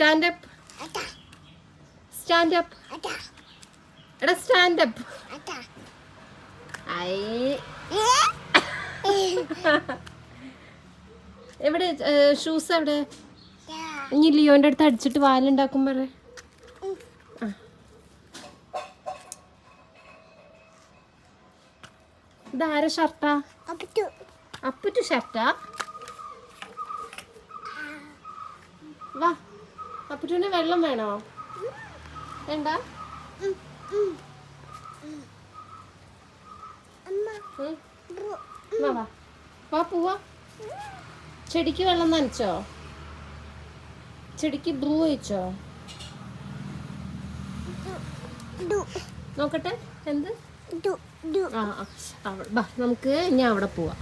Stand up. Stand up. എടാ stand up. എവിടെ shoes എവിടെ? ഇനി ലിയോന്റെ അടുത്ത് അടിച്ചിട്ട് വാലുണ്ടാക്കും പറ. ഇതാര ഷർട്ടാ? അപ്പുറ്റു ഷർട്ടാ? വാ, അപ്പുറ്റുവിന് വെള്ളം വേണോ? വേണ്ട. വാ വാ പോവാ. ചെടിക്ക് വെള്ളം നനച്ചോ? ചെടിക്ക് ബ്ലൂ വെച്ചോ? നോക്കട്ടെ എന്ത്. ആ നമുക്ക് ഇനി അവിടെ പോവാം.